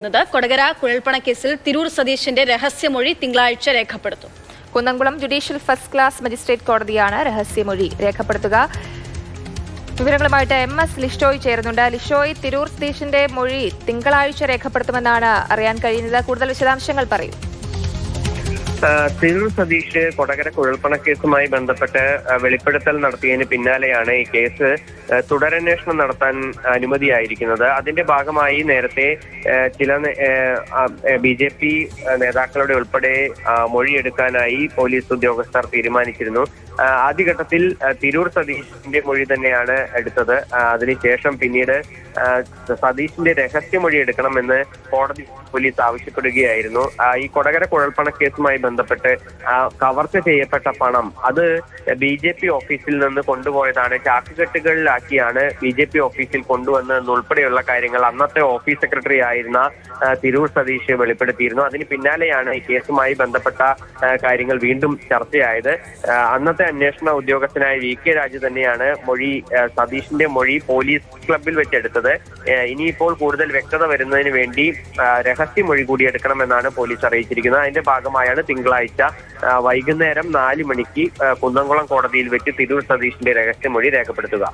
കൊടകര കുഴൽപ്പണ കേസിൽ തിരൂർ സതീശന്റെ രഹസ്യമൊഴി തിങ്കളാഴ്ച രേഖപ്പെടുത്തും. Kunnamkulam judicial first class magistrate കോടതിയാണ് രഹസ്യമൊഴി രേഖപ്പെടുത്തുക. വിവരങ്ങളുമായിട്ട് MS ലിഷോയ് ചേരുന്നുണ്ട്. ലിഷോയ്, തിരൂർ സതീശന്റെ മൊഴി തിങ്കളാഴ്ച രേഖപ്പെടുത്തുമെന്നാണ് അറിയാൻ കഴിയുന്നത്. കൂടുതൽ വിശദാംശങ്ങൾ പറയൂ. തിരൂർ സതീഷ് കൊടകര കുഴൽപ്പണ കേസുമായി ബന്ധപ്പെട്ട് വെളിപ്പെടുത്തൽ നടത്തിയതിന് പിന്നാലെയാണ് ഈ കേസ് തുടരന്വേഷണം നടത്താൻ അനുമതിയായിരിക്കുന്നത്. അതിന്റെ ഭാഗമായി നേരത്തെ ചില BJP നേതാക്കളുടെ ഉൾപ്പെടെ മൊഴിയെടുക്കാനായി പോലീസ് ഉദ്യോഗസ്ഥർ തീരുമാനിച്ചിരുന്നു. ആദ്യഘട്ടത്തിൽ തിരൂർ സതീഷിന്റെ മൊഴി തന്നെയാണ് എടുത്തത്. അതിനുശേഷം പിന്നീട് സതീഷിന്റെ രഹസ്യമൊഴി എടുക്കണമെന്ന് കോടതി പോലീസ് ആവശ്യപ്പെടുകയായിരുന്നു. ഈ കൊടകര കുഴൽപ്പണ കേസുമായി ബന്ധപ്പെട്ട് കവർച്ച ചെയ്യപ്പെട്ട പണം അത് BJP ഓഫീസിൽ നിന്ന് കൊണ്ടുപോയതാണ്, ചാക്കുകെട്ടുകളിലാക്കിയാണ് BJP ഓഫീസിൽ കൊണ്ടുവന്നതെന്നുൾപ്പെടെയുള്ള കാര്യങ്ങൾ അന്നത്തെ ഓഫീസ് സെക്രട്ടറി ആയിരുന്ന തിരൂർ സതീഷ് വെളിപ്പെടുത്തിയിരുന്നു. അതിന് പിന്നാലെയാണ് ഈ കേസുമായി ബന്ധപ്പെട്ട കാര്യങ്ങൾ വീണ്ടും ചർച്ചയായത്. അന്നത്തെ അന്വേഷണ ഉദ്യോഗസ്ഥനായ VK രാജു തന്നെയാണ് സതീഷിന്റെ മൊഴി പോലീസ് ക്ലബിൽ വെച്ചെടുത്തത്. ഇനിയിപ്പോൾ കൂടുതൽ വ്യക്തത വരുന്നതിന് വേണ്ടി രഹസ്യമൊഴി കൂടി എടുക്കണമെന്നാണ് പോലീസ് അറിയിച്ചിരിക്കുന്നത്. അതിന്റെ ഭാഗമായാണ് തിങ്കളാഴ്ച വൈകുന്നേരം 4 മണിക്ക് കുന്നംകുളം കോടതിയിൽ വെച്ച് തിരൂർ സതീഷിന്റെ രഹസ്യമൊഴി രേഖപ്പെടുത്തുക.